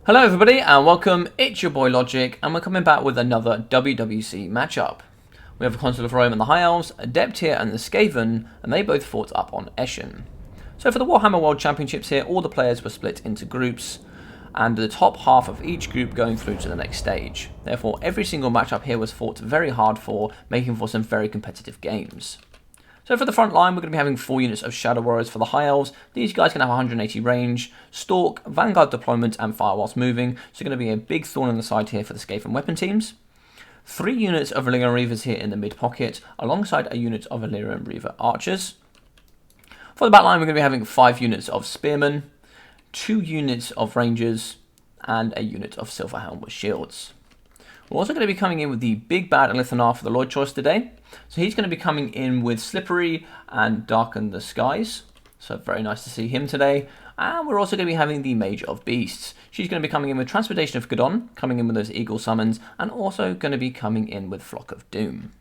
Hello everybody and welcome, it's your boy Logic and we're coming back with another WWC matchup. We have the ConsulofRome and the High Elves, Adept here and the Skaven, and they both fought up on Eschen. So for the Warhammer World Championships here, all the players were split into groups, and the top half of each group going through to the next stage. Therefore every single matchup here was fought very hard for, making for some very competitive games. So for the front line, we're going to be having 4 units of Shadow Warriors for the High Elves. These guys can have 180 range, Stalk, Vanguard deployment, and Fire whilst moving. So going to be a big thorn in the side here for the Skaven weapon teams. 3 units of Illyrian Reavers here in the mid pocket, alongside a unit of Illyrian Reaver Archers. For the back line, we're going to be having 5 units of Spearmen, 2 units of Rangers, and a unit of Silverhelm with shields. We're also going to be coming in with the big bad Elithanar for the Lord choice today. So he's going to be coming in with Slippery and Darken the Skies. So very nice to see him today. And we're also going to be having the Mage of Beasts. She's going to be coming in with Transportation of Gadon, coming in with those Eagle Summons, and also going to be coming in with Flock of Doom.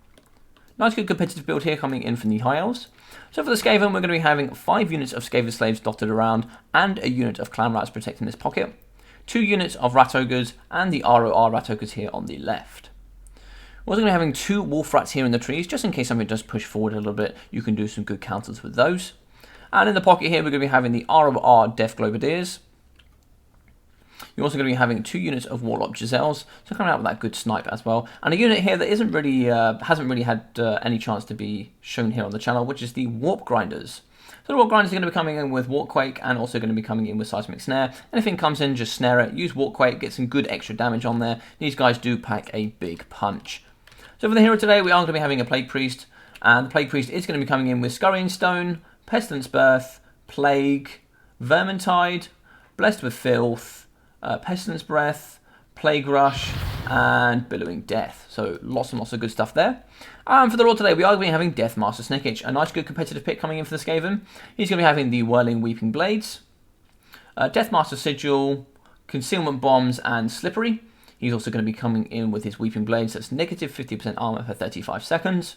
Nice good competitive build here coming in from the High Elves. So for the Skaven, we're going to be having 5 units of Skaven Slaves dotted around, and a unit of Clan Rats protecting this pocket. 2 units of Rat Ogres, and the ROR Rat Ogres here on the left. We're also going to be having 2 Wolf Rats here in the trees, just in case something does push forward a little bit, you can do some good counters with those. And in the pocket here, we're going to be having the ROR Death Globadiers. You're also going to be having 2 units of Warlock Giselles, so coming out with that good snipe as well. And a unit here that isn't really, hasn't really had any chance to be shown here on the channel, which is the Warp Grinders. So the Warp Grinders are going to be coming in with Warpquake and also going to be coming in with Seismic Snare. Anything comes in, just snare it, use Warpquake, get some good extra damage on there. These guys do pack a big punch. So for the hero today, we are going to be having a Plague Priest, and the Plague Priest is going to be coming in with Scurrying Stone, Pestilence Birth, Plague, Vermintide, Blessed with Filth, Pestilence Breath, Plague Rush, and Billowing Death. So lots and lots of good stuff there. And for the Lord today, we are going to be having Deathmaster Snickage, a nice good competitive pick coming in for the Skaven. He's going to be having the Whirling Weeping Blades, Deathmaster Sigil, Concealment Bombs, and Slippery. He's also going to be coming in with his Weeping Blades, that's negative 50% armor for 35 seconds.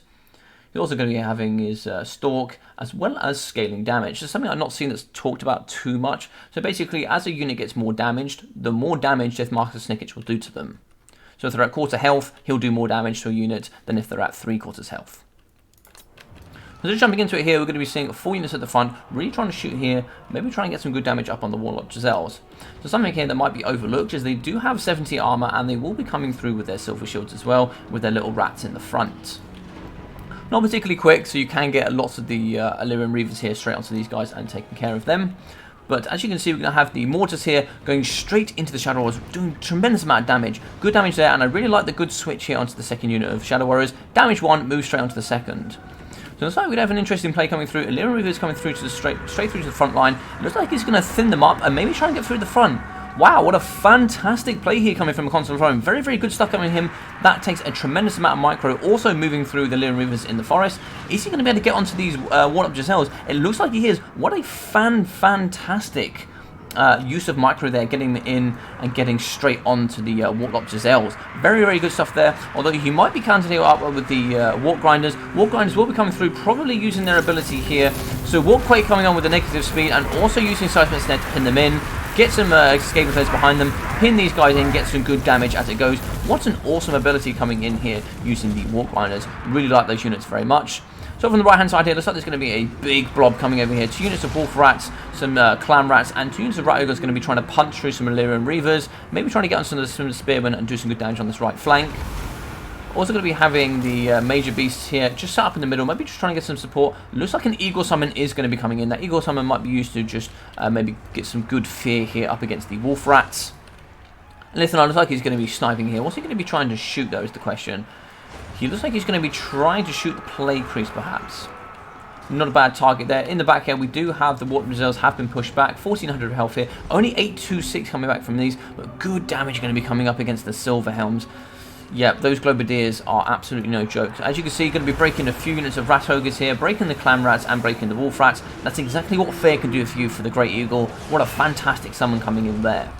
He's also going to be having his Stalk, as well as scaling damage. So something I've not seen that's talked about too much. So basically, as a unit gets more damaged, the more damage Deathmaster Snickage will do to them. So if they're at quarter health, he'll do more damage to a unit than if they're at 3/4 health. So just jumping into it here, we're going to be seeing 4 units at the front, really trying to shoot here, maybe try and get some good damage up on the Warlock Giselles. So something here that might be overlooked is they do have 70 armor, and they will be coming through with their silver shields as well, with their little rats in the front. Not particularly quick, so you can get lots of the Illyrian Reavers here straight onto these guys and taking care of them. But as you can see, we're going to have the Mortars here going straight into the Shadow Warriors, doing a tremendous amount of damage. Good damage there, and I really like the good switch here onto the second unit of Shadow Warriors. Damage 1, move straight onto the second. So it looks like we're going to have an interesting play coming through. Illyrian Reavers coming through to the straight through to the front line. It looks like he's going to thin them up and maybe try and get through the front. Wow, what a fantastic play here coming from a ConsulofRome. Very, very good stuff coming from him. That takes a tremendous amount of micro. Also moving through the Illyrian Reavers in the forest. Is he going to be able to get onto these Warlock Giselles? It looks like he is. What a fantastic use of micro there, getting them in and getting straight onto the Warlock Giselles. Very, very good stuff there. Although he might be countered here up with the Warp Grinders. Warp Grinders will be coming through, probably using their ability here. So Warpquake coming on with the negative speed and also using Seismic Snare to pin them in. Get some Skaven players behind them, pin these guys in, get some good damage as it goes. What an awesome ability coming in here using the Warp Grinders. Really like those units very much. So from the right hand side here, looks like there's going to be a big blob coming over here. 2 units of Wolf Rats, some Clan Rats, and 2 units of Rat Ogres going to be trying to punch through some Illyrian Reavers. Maybe trying to get on some of the Spearmen and do some good damage on this right flank. Also going to be having the Major Beasts here, just set up in the middle, maybe just trying to get some support. Looks like an Eagle Summon is going to be coming in. That Eagle Summon might be used to just maybe get some good fear here up against the Wolf Rats. Elithanar looks like he's going to be sniping here. What's he going to be trying to shoot, though, is the question. He looks like he's going to be trying to shoot the Plague Priest, perhaps. Not a bad target there. In the back here, we do have the Warp Giselles have been pushed back. 1400 health here. Only 826 coming back from these, but good damage going to be coming up against the Silverhelms. Yeah, those Globadiers are absolutely no joke. As you can see, going to be breaking a few units of Rat Ogres here, breaking the Clan Rats and breaking the Wolf Rats. That's exactly what Fear can do for you for the Great Eagle. What a fantastic summon coming in there.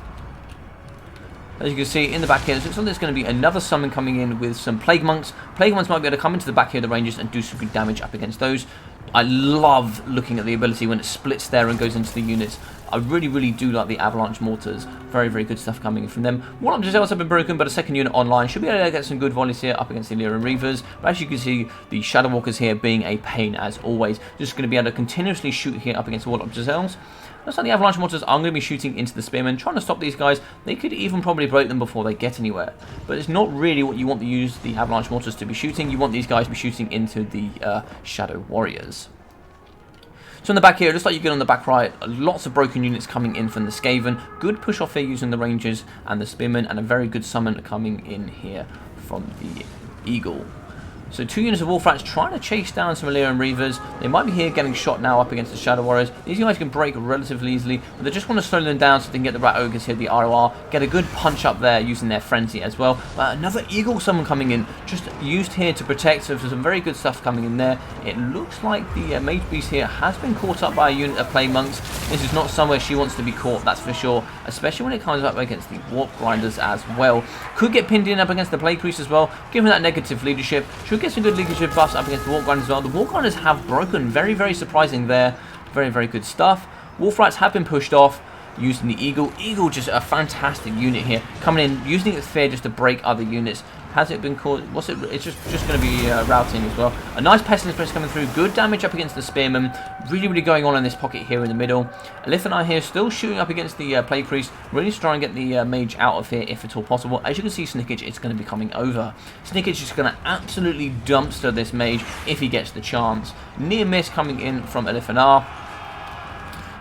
As you can see in the back here, it looks like there's going to be another summon coming in with some Plague Monks. Plague Monks might be able to come into the back here of the Rangers and do some good damage up against those. I love looking at the ability when it splits there and goes into the units. I really do like the Avalanche Mortars. Very good stuff coming in from them. Warhammer Giselles have been broken, but a second unit online should be able to get some good volleys here up against the Illyrian Reavers. But as you can see, the Shadow Walkers here being a pain as always. Just going to be able to continuously shoot here up against the Warlock Giselles. Looks like the Avalanche Mortars are going to be shooting into the Spearmen, trying to stop these guys. They could even probably break them before they get anywhere. But it's not really what you want to use the Avalanche Mortars to be shooting. You want these guys to be shooting into the Shadow Warriors. So in the back here, it looks like you get on the back right, lots of broken units coming in from the Skaven. Good push off here using the Rangers and the Spearmen, and a very good summon coming in here from the Eagle. So 2 units of Wolf Rats trying to chase down some Illyrian Reavers. They might be here getting shot now up against the Shadow Warriors. These guys can break relatively easily, but they just want to slow them down so they can get the Rat Ogres here, the ROR, get a good punch up there using their Frenzy as well. Another Eagle summon coming in, just used here to protect, so there's some very good stuff coming in there. It looks like the Mage Beast here has been caught up by a unit of Plague Monks. This is not somewhere she wants to be caught, that's for sure, especially when it comes up against the Warp Grinders as well. Could get pinned in up against the Plague Priest as well, given that negative leadership. Should get some good leadership buffs up against the Warp Grinders as well. The Warp Grinders have broken, very surprising there. Very good stuff. Wolf Rats have been pushed off using the Eagle. Eagle just a fantastic unit here, coming in, using its fear just to break other units. Has it been caught? What's it? It's just going to be routing as well. A nice Pestilence Press coming through. Good damage up against the Spearmen. Really going on in this pocket here in the middle. Alithani here still shooting up against the Plague Priest. Really to try and get the Mage out of here if at all possible. As you can see, Snickage is going to be coming over. Snickage is going to absolutely dumpster this Mage if he gets the chance. Near miss coming in from Alithani.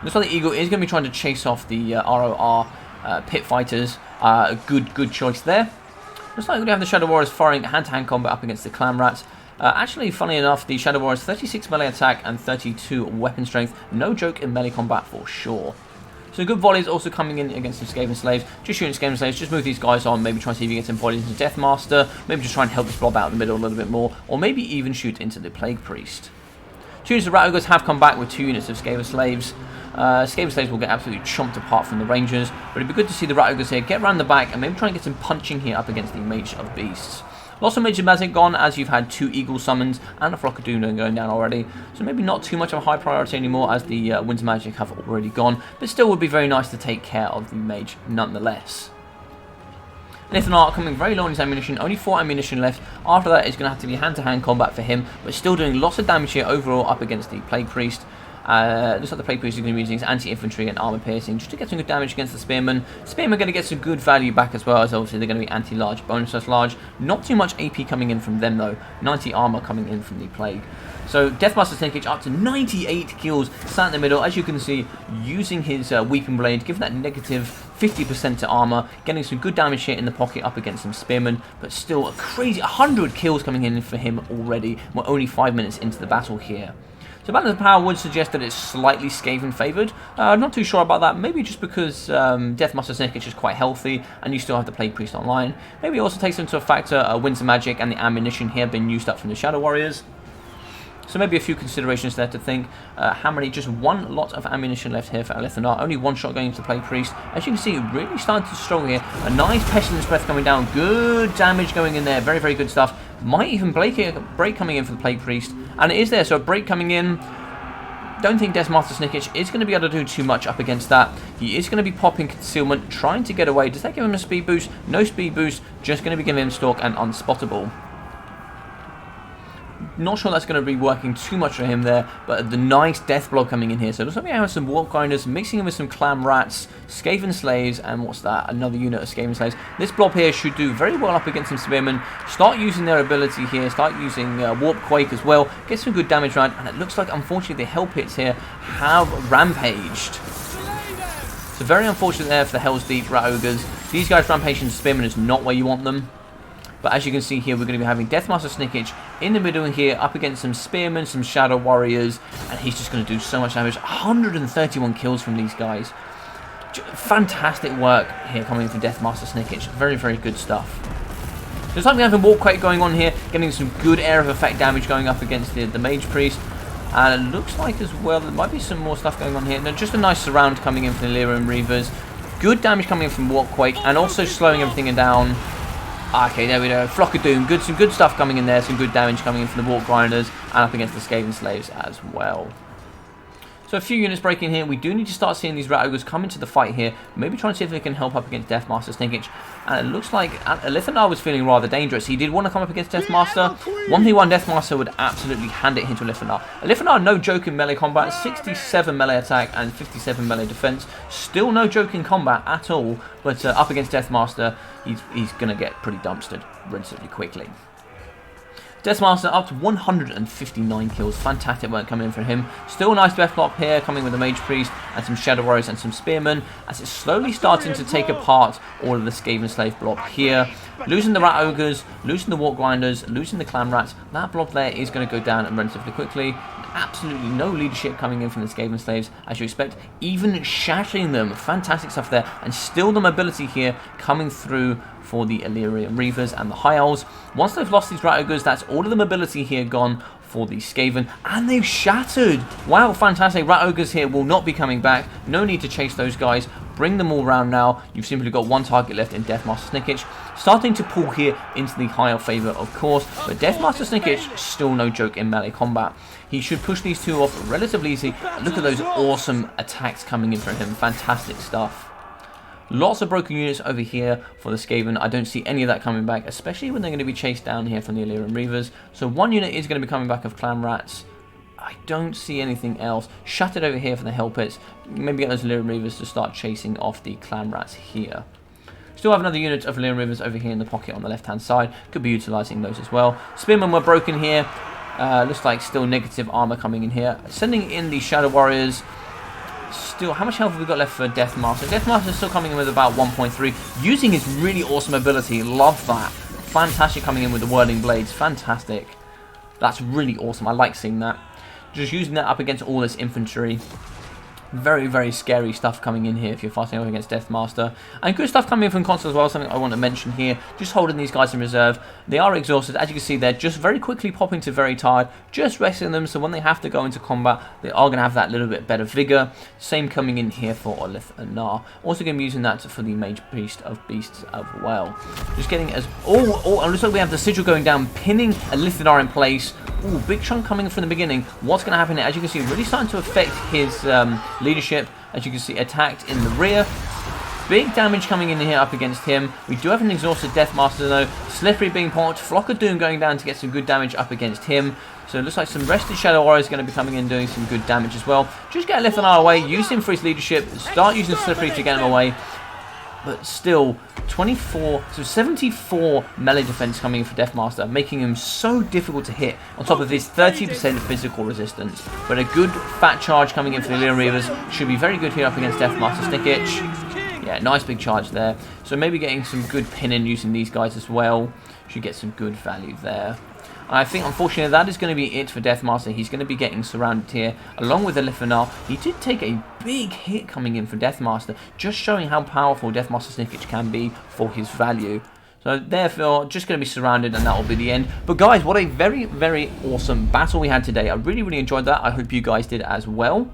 Looks like the Eagle is going to be trying to chase off the ROR Pit Fighters. Good choice there. Looks like we're going to have the Shadow Warriors firing hand-to-hand combat up against the Clan Rats. Actually, funny enough, the Shadow Warriors 36 melee attack and 32 weapon strength. No joke in melee combat for sure. So good volleys also coming in against the Skaven Slaves. Just shooting Skaven Slaves, just move these guys on, maybe try and see if you get some volleys into Deathmaster, maybe just try and help this blob out in the middle a little bit more, or maybe even shoot into the Plague Priest. 2 units of Rat Ogres have come back with 2 units of Skaven Slaves. Skaven Slaves will get absolutely chomped apart from the Rangers, but it'd be good to see the Rat Ogres here get around the back and maybe try and get some punching here up against the Mage of Beasts. Lots of Mage of Magic gone, as you've had 2 Eagle summons and a Flock of Doom going down already, so maybe not too much of a high priority anymore as the Winds of Magic have already gone, but still would be very nice to take care of the Mage nonetheless. Alithani coming very low on his ammunition, only 4 ammunition left. After that, it's going to have to be hand-to-hand combat for him, but still doing lots of damage here overall up against the Plague Priest. Looks like the Plague Priest is going to be using his anti-infantry and armor piercing just to get some good damage against the Spearmen. Spearmen are going to get some good value back as well, as obviously they're going to be anti-large, bonus plus large. Not too much AP coming in from them though. 90 armor coming in from the Plague. So Deathmaster Snickage up to 98 kills, sat in the middle, as you can see, using his Weeping Blade, giving that negative 50% to armor, getting some good damage here in the pocket up against some Spearmen, but still a crazy 100 kills coming in for him already. We're only 5 minutes into the battle here. So Balance of Power would suggest that it's slightly Skaven favoured. I'm not too sure about that. Maybe just because Deathmaster Snickage is quite healthy and you still have the Plague Priest online. Maybe it also takes into a factor Winds of Magic and the ammunition here being used up from the Shadow Warriors. So maybe a few considerations there to think. How many? Just 1 lot of ammunition left here for Alithani. Only 1 shot going into the Plague Priest. As you can see, really starting to struggle here. A nice Pestilence Breath coming down. Good damage going in there. Very good stuff. Might even break coming in for the Plague Priest. And it is there, so a break coming in. Don't think Deathmaster Snickage is going to be able to do too much up against that. He is going to be popping concealment, trying to get away. Does that give him a speed boost? No speed boost. Just going to be giving him stalk and unspottable. Not sure that's going to be working too much for him there, but the nice death blow coming in here. So it looks like we have some Warp Grinders, mixing in with some Clan Rats, Skaven Slaves, and what's that? Another unit of Skaven Slaves. This blob here should do very well up against some Spearmen. Start using their ability here, start using Warp Quake as well, get some good damage around, and it looks like, unfortunately, the Hell Pits here have rampaged. So very unfortunate there for the Hell's Deep Rat Ogres. These guys rampaging Spearmen is not where you want them. But as you can see here, we're going to be having Deathmaster Snickage in the middle here, up against some Spearmen, some Shadow Warriors, and he's just going to do so much damage. 131 kills from these guys. Fantastic work here coming from Deathmaster Snickage. Very good stuff. So it's like we're having Warp Quake going on here, getting some good area of effect damage going up against the Mage Priest. And it looks like as well there might be some more stuff going on here. No, just a nice surround coming in from the Illyrian Reavers. Good damage coming in from Warquake, and also slowing everything down. Okay, there we go. Flock of Doom. Some good stuff coming in there. Some good damage coming in from the Warp Grinders, and up against the Skaven Slaves as well. So a few units breaking here. We do need to start seeing these Rat Ogres come into the fight here. Maybe try and see if they can help up against Deathmaster Snickage. And it looks like Lithanar was feeling rather dangerous. He did want to come up against Deathmaster. 1v1 Deathmaster would absolutely hand it into Lithanar. Lithanar, no joke in melee combat. 67 melee attack and 57 melee defense. Still no joke in combat at all. But up against Deathmaster, he's going to get pretty dumpstered relatively quickly. Deathmaster up to 159 kills. Fantastic work coming in from him. Still a nice death block here, coming with the Mage Priest and some Shadow Warriors and some Spearmen, as it's slowly starting to take apart all of the Skaven Slave block here. Losing the Rat Ogres, losing the Warp Grinders, losing the Clan Rats. That block there is going to go down relatively quickly. Absolutely no leadership coming in from the Skaven Slaves, as you expect. Even shattering them. Fantastic stuff there. And still the mobility here coming through for the Illyrian Reavers and the High Elves. Once they've lost these Rat Ogres, that's all of the mobility here gone for the Skaven. And they've shattered. Wow, fantastic. Rat Ogres here will not be coming back. No need to chase those guys. Bring them all round now. You've simply got one target left in Deathmaster Snickage. Starting to pull here into the High Elf favour, of course. But Deathmaster Snickage, still no joke in melee combat. He should push these two off relatively easy. Look at those awesome attacks coming in from him. Fantastic stuff. Lots of broken units over here for the Skaven. I don't see any of that coming back, especially when they're going to be chased down here from the Illyrian Reavers. So one unit is going to be coming back of Clan Rats. I don't see anything else. Shattered over here for the Hell Pits. Maybe get those Illyrian Reavers to start chasing off the Clan Rats here. Still have another unit of Illyrian Reavers over here in the pocket on the left-hand side. Could be utilising those as well. Spearmen were broken here. Looks like still negative armour coming in here. Sending in the Shadow Warriors. Still, how much health have we got left for Deathmaster? Deathmaster is still coming in with about 1.3. Using his really awesome ability. Love that. Fantastic coming in with the Whirling Blades. Fantastic. That's really awesome. I like seeing that. Just using that up against all this infantry. Very, very scary stuff coming in here if you're fighting up against Deathmaster. And good stuff coming in from Consul as well, something I want to mention here. Just holding these guys in reserve. They are exhausted. As you can see, they're just very quickly popping to very tired. Just resting them, so when they have to go into combat, they are going to have that little bit better vigor. Same coming in here for Olith and Nar. Also going to be using that for the Mage Priest of Beasts as well. Just getting as... and looks like we have the Sigil going down, pinning a Lithanar in place. Ooh, big chunk coming from the beginning. What's going to happen here? As you can see, really starting to affect his leadership. As you can see, attacked in the rear. Big damage coming in here up against him. We do have an exhausted Deathmaster though. Slippery being popped. Flock of Doom going down to get some good damage up against him. So it looks like some rested Shadow Warriors going to be coming in doing some good damage as well. Just get Lithanar away. Use him for his leadership. Start using Slippery to get him away. But still, 74 melee defense coming in for Deathmaster, making him so difficult to hit, on top of his 30% physical resistance. But a good fat charge coming in for the Illyrian Reavers should be very good here up against Deathmaster Snickage. Yeah, nice big charge there. So maybe getting some good pinning using these guys as well. Should get some good value there. And I think, unfortunately, that is going to be it for Deathmaster. He's going to be getting surrounded here, along with the Lithanar. He did take a big hit coming in for Deathmaster, just showing how powerful Deathmaster Snickage can be for his value. So, therefore, just going to be surrounded, and that will be the end. But, guys, what a very, very awesome battle we had today. I really, really enjoyed that. I hope you guys did as well.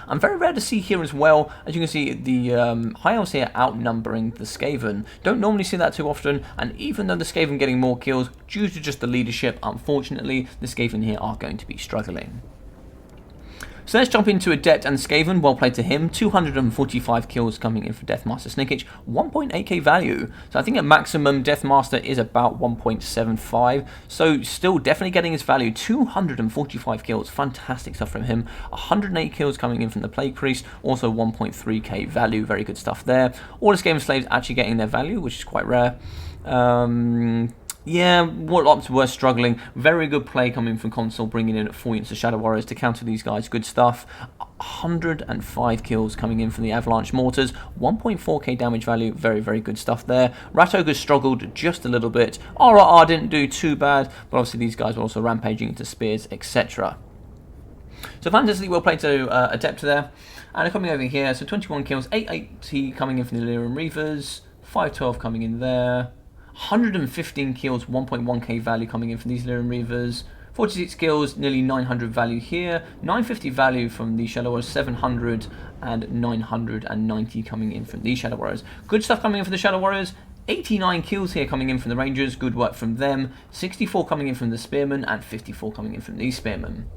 I'm very rare to see here as well. As you can see, the High Elves here outnumbering the Skaven. Don't normally see that too often, and even though the Skaven getting more kills, due to just the leadership, unfortunately, the Skaven here are going to be struggling. So let's jump into Adept and Skaven. Well played to him. 245 kills coming in for Deathmaster Snickage. 1.8k value. So I think at maximum Deathmaster is about 1.75. So still definitely getting his value. 245 kills. Fantastic stuff from him. 108 kills coming in from the Plague Priest. Also 1.3k value. Very good stuff there. All the Skaven Slaves actually getting their value, which is quite rare. Yeah, Warlocks were struggling. Very good play coming from Consul, bringing in 4 units of Shadow Warriors to counter these guys. Good stuff. 105 kills coming in from the Avalanche Mortars. 1.4k damage value. Very, very good stuff there. Rat Ogres struggled just a little bit. RRR didn't do too bad, but obviously these guys were also rampaging into spears, etc. So fantastically well played to Adept there. And coming over here, so 21 kills, 880 coming in from the Illyrian Reavers. 512 coming in there. 115 kills, 1.1k value coming in from these Illyrian Reavers. 46 skills, nearly 900 value here, 950 value from the Shadow Warriors, 700 and 990 coming in from the Shadow Warriors. Good stuff coming in for the Shadow Warriors. 89 kills here coming in from the Rangers, good work from them. 64 coming in from the Spearmen and 54 coming in from the Spearmen.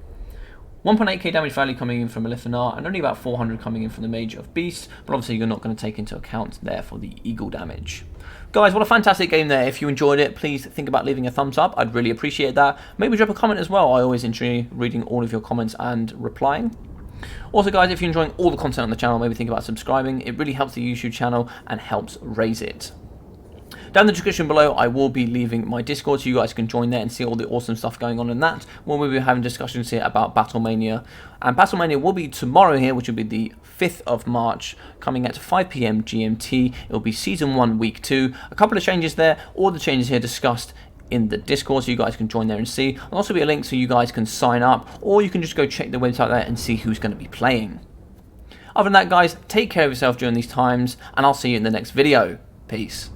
1.8k damage value coming in from Malefinar and only about 400 coming in from the Mage of Beasts, but obviously you're not going to take into account there for the Eagle damage. Guys, what a fantastic game there. If you enjoyed it, please think about leaving a thumbs up. I'd really appreciate that. Maybe drop a comment as well. I always enjoy reading all of your comments and replying. Also guys, if you're enjoying all the content on the channel, maybe think about subscribing. It really helps the YouTube channel and helps raise it. Down in the description below, I will be leaving my Discord so you guys can join there and see all the awesome stuff going on in that. We'll be having discussions here about Battlemania. And Battlemania will be tomorrow here, which will be the 5th of March, coming at 5 PM GMT. It will be Season 1, Week 2. A couple of changes there. All the changes here discussed in the Discord so you guys can join there and see. There'll also be a link so you guys can sign up, or you can just go check the website there and see who's going to be playing. Other than that guys, take care of yourself during these times, and I'll see you in the next video. Peace.